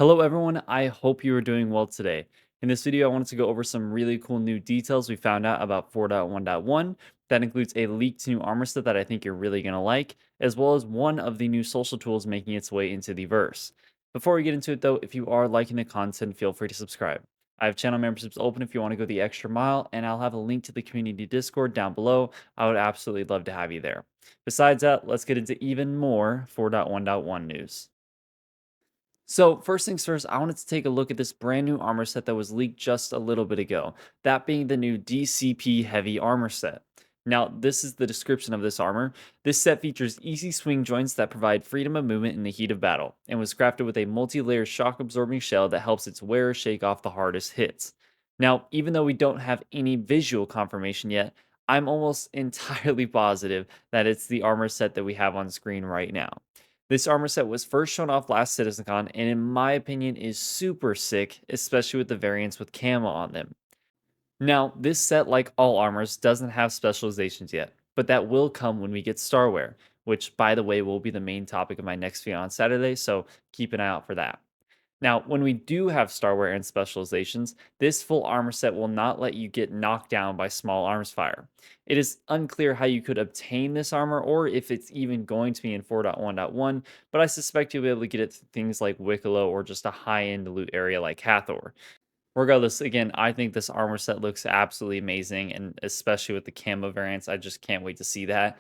Hello everyone, I hope you are doing well today. In this video, I wanted to go over some really cool new details we found out about 4.1.1. That includes a leaked new armor set that I think you're really going to like, as well as one of the new social tools making its way into the verse. Before we get into it though, if you are liking the content, feel free to subscribe. I have channel memberships open if you want to go the extra mile, and I'll have a link to the community Discord down below. I would absolutely love to have you there. Besides that, let's get into even more 4.1.1 news. So, first things first, I wanted to take a look at this brand new armor set that was leaked just a little bit ago, that being the new DCP Heavy armor set. Now, this is the description of this armor. This set features easy swing joints that provide freedom of movement in the heat of battle, and was crafted with a multi layer shock absorbing shell that helps its wearer shake off the hardest hits. Now, even though we don't have any visual confirmation yet, I'm almost entirely positive that it's the armor set that we have on screen right now. This armor set was first shown off last CitizenCon, and in my opinion is super sick, especially with the variants with camo on them. Now, this set, like all armors, doesn't have specializations yet, but that will come when we get Starwear, which, by the way, will be the main topic of my next video on Saturday, so keep an eye out for that. Now, when we do have Starwear and specializations, this full armor set will not let you get knocked down by small arms fire. It is unclear how you could obtain this armor or if it's even going to be in 4.1.1, but I suspect you'll be able to get it through things like Wicklow or just a high-end loot area like Hathor. Regardless, again, I think this armor set looks absolutely amazing, and especially with the camo variants, I just can't wait to see that.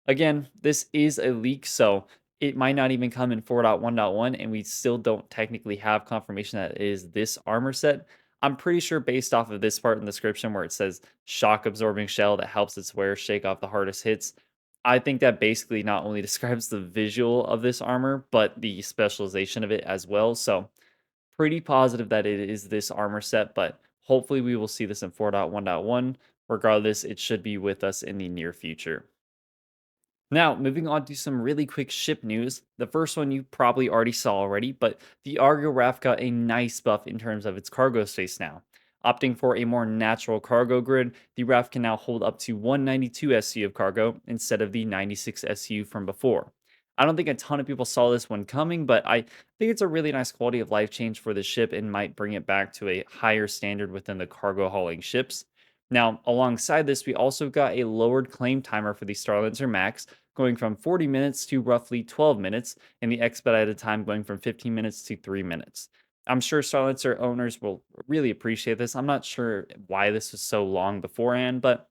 Again, this is a leak, so it might not even come in 4.1.1, and we still don't technically have confirmation that it is this armor set. I'm pretty sure based off of this part in the description where it says shock absorbing shell that helps its wearer shake off the hardest hits. I think that basically not only describes the visual of this armor, but the specialization of it as well. So pretty positive that it is this armor set, but hopefully we will see this in 4.1.1. Regardless, it should be with us in the near future. Now, moving on to some really quick ship news. The first one you probably already saw already, but the Argo Raft got a nice buff in terms of its cargo space now. Opting for a more natural cargo grid, the raft can now hold up to 192 SU of cargo instead of the 96 SU from before. I don't think a ton of people saw this one coming, but I think it's a really nice quality of life change for the ship and might bring it back to a higher standard within the cargo hauling ships. Now, alongside this, we also got a lowered claim timer for the Starlancer Max, going from 40 minutes to roughly 12 minutes, and the expedited time going from 15 minutes to 3 minutes. I'm sure Starlancer owners will really appreciate this. I'm not sure why this was so long beforehand, but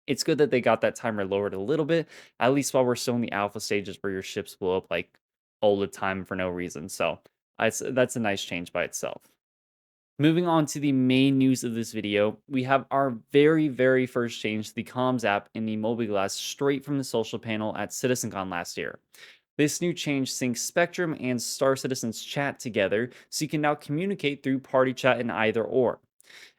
it's good that they got that timer lowered a little bit, at least while we're still in the alpha stages where your ships blow up like all the time for no reason. So that's a nice change by itself. Moving on to the main news of this video, we have our very first change to the comms app in the Mobiglass straight from the social panel at CitizenCon last year. This new change syncs Spectrum and Star Citizen's chat together, so you can now communicate through party chat in either or.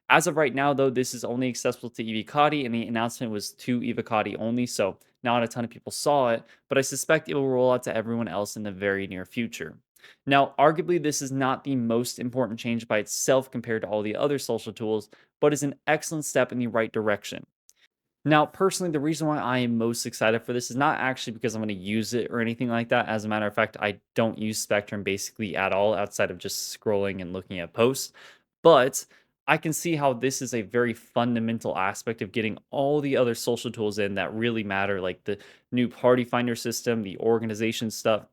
As of right now, though, this is only accessible to Evocati, and the announcement was to Evocati only, so not a ton of people saw it, but I suspect it will roll out to everyone else in the very near future. Now, arguably, this is not the most important change by itself compared to all the other social tools, but is an excellent step in the right direction. Now, personally, the reason why I am most excited for this is not actually because I'm going to use it or anything like that. As a matter of fact, I don't use Spectrum basically at all outside of just scrolling and looking at posts. But I can see how this is a very fundamental aspect of getting all the other social tools in that really matter, like the new party finder system, the organization stuff.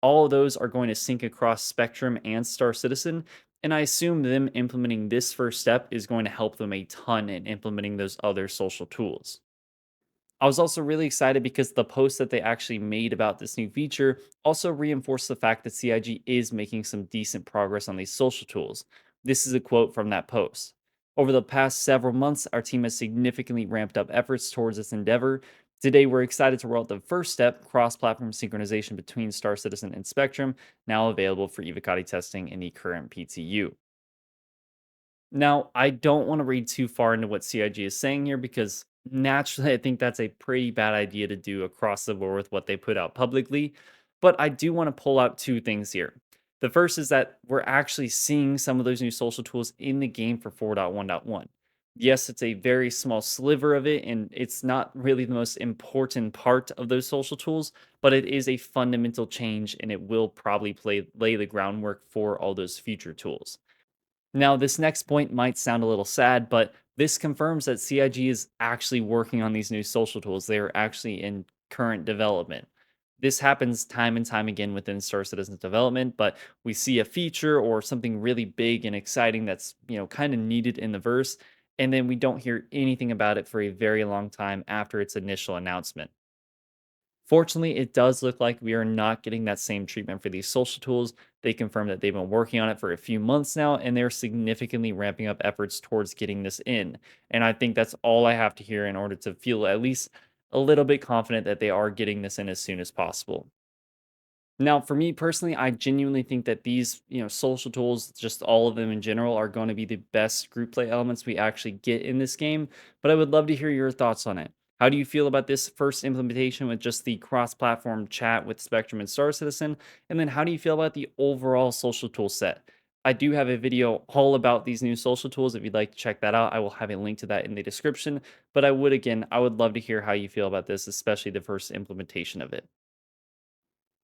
All of those are going to sync across Spectrum and Star Citizen. And I assume them implementing this first step is going to help them a ton in implementing those other social tools. I was also really excited because the post that they actually made about this new feature also reinforced the fact that CIG is making some decent progress on these social tools. This is a quote from that post. Over the past several months, our team has significantly ramped up efforts towards this endeavor. Today, we're excited to roll out the first step, cross platform synchronization between Star Citizen and Spectrum, now available for Evocati testing in the current PTU. Now, I don't want to read too far into what CIG is saying here because naturally I think that's a pretty bad idea to do across the board with what they put out publicly. But I do want to pull out two things here. The first is that we're actually seeing some of those new social tools in the game for 4.1.1. Yes, it's a very small sliver of it, and it's not really the most important part of those social tools, but it is a fundamental change and it will probably lay the groundwork for all those future tools. Now, this next point might sound a little sad, but this confirms that CIG is actually working on these new social tools. They are actually in current development. This happens time and time again within Star Citizen's development, but we see a feature or something really big and exciting that's, kind of needed in the verse, and then we don't hear anything about it for a very long time after its initial announcement. Fortunately, it does look like we are not getting that same treatment for these social tools. They confirmed that they've been working on it for a few months now, and they're significantly ramping up efforts towards getting this in. And I think that's all I have to hear in order to feel at least a little bit confident that they are getting this in as soon as possible. Now, for me personally, I genuinely think that these, social tools, just all of them in general, are going to be the best group play elements we actually get in this game. But I would love to hear your thoughts on it. How do you feel about this first implementation with just the cross-platform chat with Spectrum and Star Citizen? And then how do you feel about the overall social tool set? I do have a video all about these new social tools. If you'd like to check that out, I will have a link to that in the description. But I would love to hear how you feel about this, especially the first implementation of it.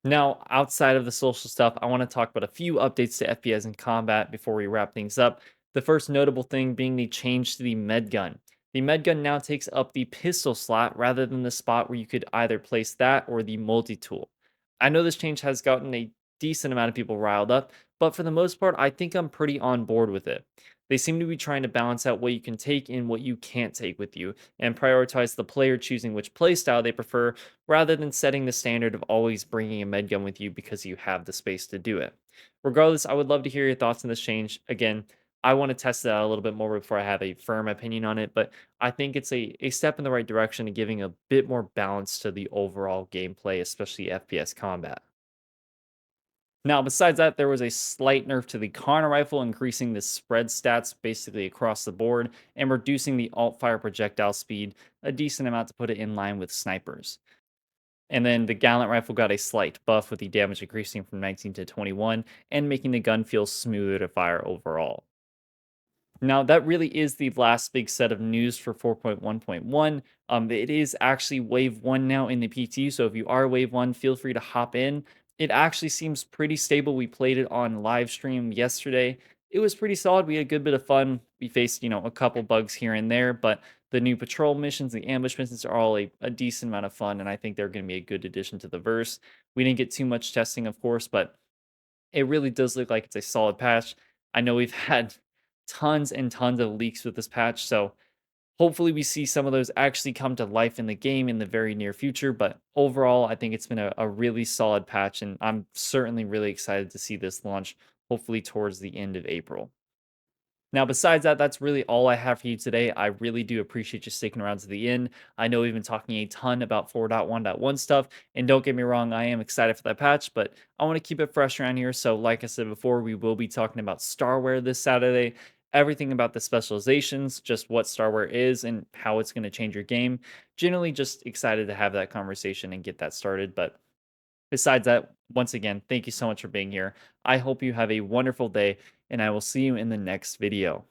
Now, outside of the social stuff, I want to talk about a few updates to FPS and combat before we wrap things up. The first notable thing being the change to the med gun. The med gun now takes up the pistol slot rather than the spot where you could either place that or the multi tool. I know this change has gotten a decent amount of people riled up, but for the most part, I think I'm pretty on board with it. They seem to be trying to balance out what you can take and what you can't take with you, and prioritize the player choosing which playstyle they prefer rather than setting the standard of always bringing a med gun with you because you have the space to do it. Regardless, I would love to hear your thoughts on this change. Again, I want to test it out a little bit more before I have a firm opinion on it, but I think it's a step in the right direction and giving a bit more balance to the overall gameplay, especially FPS combat. Now, besides that, there was a slight nerf to the Connor rifle, increasing the spread stats basically across the board and reducing the alt fire projectile speed a decent amount to put it in line with snipers. And then the Gallant rifle got a slight buff with the damage increasing from 19 to 21 and making the gun feel smoother to fire overall. Now, that really is the last big set of news for 4.1.1. It is actually wave one now in the PT. So if you are wave one, feel free to hop in. It actually seems pretty stable. We played it on live stream yesterday. It was pretty solid. We had a good bit of fun. We faced, a couple bugs here and there, but the new patrol missions, the ambush missions are all a decent amount of fun. And I think they're going to be a good addition to the verse. We didn't get too much testing, of course, but it really does look like it's a solid patch. I know we've had tons and tons of leaks with this patch, so hopefully we see some of those actually come to life in the game in the very near future. But overall, I think it's been a really solid patch, and I'm certainly really excited to see this launch hopefully towards the end of April. Now, besides that, that's really all I have for you today. I really do appreciate you sticking around to the end. I know we've been talking a ton about 4.1.1 stuff, and don't get me wrong, I am excited for that patch, but I want to keep it fresh around here. So, like I said before, we will be talking about Starware this Saturday, everything about the specializations, just what Starware is and how it's going to change your game. Generally, just excited to have that conversation and get that started. But besides that, once again, thank you so much for being here. I hope you have a wonderful day, and I will see you in the next video.